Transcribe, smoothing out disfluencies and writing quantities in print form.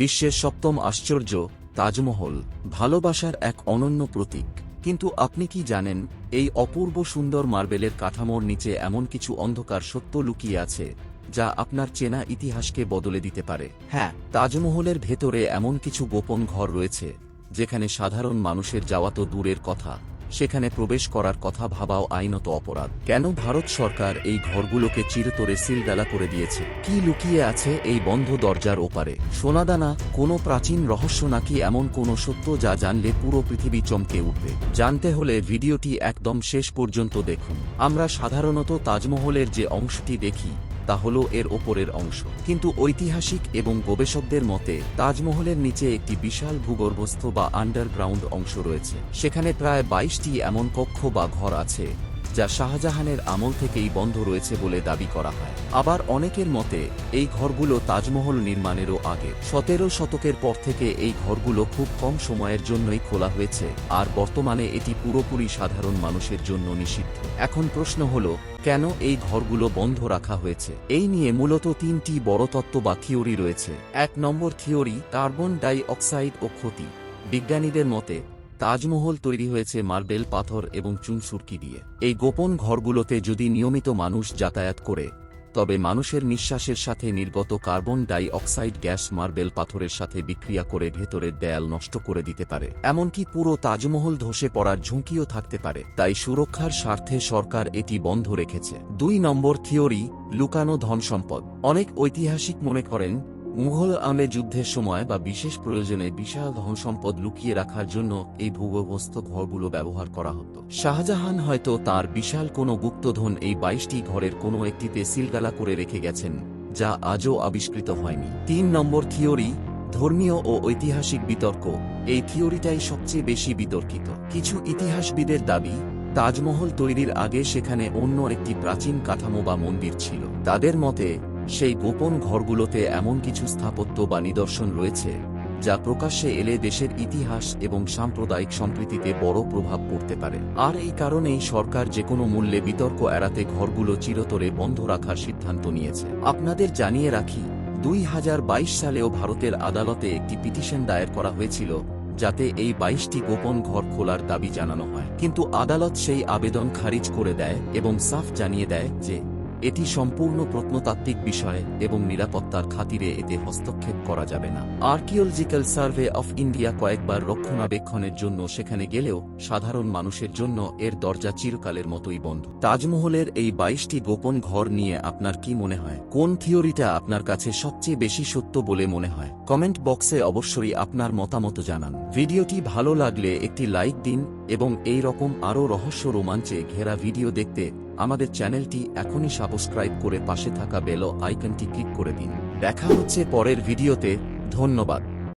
বিশ্বের সপ্তম আশ্চর্য তাজমহল ভালোবাসার এক অনন্য প্রতীক। কিন্তু আপনি কি জানেন, এই অপূর্ব সুন্দর মার্বেলের কাঠামোর নিচে এমন কিছু অন্ধকার সত্য লুকিয়ে আছে যা আপনার চেনা ইতিহাসকে বদলে দিতে পারে? হ্যাঁ, তাজমহলের ভেতরে এমন কিছু গোপন ঘর রয়েছে যেখানে সাধারণ মানুষের যাওয়া তো দূরের কথা, সেখানে প্রবেশ করার কথা ভাবাও আইনত অপরাধ। কেন ভারত সরকার এই ঘরগুলোকে চিরতরে সিলগালা করে দিয়েছে? কি লুকিয়ে আছে এই বন্ধ দরজার ওপারে? সোনাদানা, কোনো প্রাচীন রহস্য নাকি এমন কোনো সত্য যা জানলে পুরো পৃথিবী চমকে উঠবে? জানতে হলে ভিডিওটি একদম শেষ পর্যন্ত দেখুন। আমরা সাধারণত তাজমহলের যে অংশটি দেখি তা হলো এর ওপরের অংশ, কিন্তু ঐতিহাসিক এবং গবেষকদের মতে তাজমহলের নিচে একটি বিশাল ভূগর্ভস্থ বা আন্ডারগ্রাউন্ড অংশ রয়েছে। সেখানে প্রায় 22টি এমন কক্ষ বা ঘর আছে যা শাহজাহানের আমল থেকেই বন্ধ রয়েছে বলে দাবি করা হয়। আবার অনেকের মতে এই ঘরগুলো তাজমহল নির্মাণেরও আগে 17 শতকের পর থেকে এই ঘরগুলো খুব কম সময়ের জন্যই খোলা হয়েছে, আর বর্তমানে এটি পুরোপুরি সাধারণ মানুষের জন্য নিষিদ্ধ। এখন প্রশ্ন হলো, কেন এই ঘরগুলো বন্ধ রাখা হয়েছে? এই নিয়ে মূলত 3টি বড় তত্ত্ব বা থিওরি রয়েছে। 1 নম্বর থিওরি, কার্বন ডাই অক্সাইড ও ক্ষতি। বিজ্ঞানীদের মতে তাজমহল তৈরি হয়েছে মার্বেল, পাথর এবং চুনসুরকি দিয়ে। এই গোপন ঘরগুলোতে যদি নিয়মিত মানুষ যাতায়াত করে, তবে মানুষের নিঃশ্বাসের সাথে নির্গত carbon die oxide gas marble পাথরের সাথে বিক্রিয়া করে ভেতরের দেয়াল নষ্ট করে দিতে পারে। এমনকি পুরো তাজমহল ধসে পড়ার ঝুঁকিও থাকতে পারে। তাই সুরক্ষার স্বার্থে সরকার এটি বন্ধ রেখেছে। 2 নম্বর থিওরি, লুকানো ধনসম্পদ। অনেক ঐতিহাসিক মনে করেন মুঘল আমলে যুদ্ধের সময় বা বিশেষ প্রয়োজনে বিশাল ধনসম্পদ লুকিয়ে রাখার জন্য এই ভূগর্ভস্থ ঘরগুলো ব্যবহার করা হতো। শাহজাহান হয়তো তার বিশাল কোনো গুপ্তধন এই 22টি ঘরের কোনো একটিতে সিলগালা করে রেখে গেছেন, যা আজও আবিষ্কৃত হয়নি। 3 নম্বর থিওরি, ধর্মীয় ও ঐতিহাসিক বিতর্ক। এই থিওরিটাই সবচেয়ে বেশি বিতর্কিত। কিছু ইতিহাসবিদের দাবি তাজমহল তৈরির আগে সেখানে অন্য একটি প্রাচীন কাঠামো বা মন্দির ছিল। তাদের মতে সেই গোপন ঘরগুলোতে এমন কিছু স্থাপত্য বা নিদর্শন রয়েছে যা প্রকাশ্যে এলে দেশের ইতিহাস এবং সাম্প্রদায়িক সম্প্রীতিতে বড় প্রভাব পড়তে পারে। আর এই কারণেই সরকার যেকোনো মূল্যে বিতর্ক এড়াতে ঘরগুলো চিরতরে বন্ধ রাখার সিদ্ধান্ত নিয়েছে। আপনাদের জানিয়ে রাখি, 2022 সালেও ভারতের আদালতে একটি পিটিশন দায়ের করা হয়েছিল যাতে এই 22টি গোপন ঘর খোলার দাবি জানানো হয়, কিন্তু আদালত সেই আবেদন খারিজ করে দেয় এবং সাফ জানিয়ে দেয় যে এটি সম্পূর্ণ প্রত্নতাত্ত্বিক বিষয় এবং নিরাপত্তার খাতিরে এতে হস্তক্ষেপ করা যাবে না। আর্কিওলজিক্যাল সার্ভে অফ ইন্ডিয়া কয়েকবার রক্ষণাবেক্ষণের জন্য সেখানে গেলেও সাধারণ মানুষের জন্য এর দরজা চিরকালের মতোই বন্ধ। তাজমহলের এই 22টি গোপন ঘর নিয়ে আপনার কি মনে হয়? কোন থিওরিটা আপনার কাছে সবচেয়ে বেশি সত্য বলে মনে হয়? কমেন্ট বক্সে অবশ্যই আপনার মতামত জানান। ভিডিওটি ভালো লাগলে একটি লাইক দিন এবং এই রকম আরও রহস্য রোমাঞ্চে ঘেরা ভিডিও দেখতে আমাদের চ্যানেলটি এখনই সাবস্ক্রাইব করে পাশে থাকা বেল আইকনটি ক্লিক করে দিন। দেখা হচ্ছে পরের ভিডিওতে। ধন্যবাদ।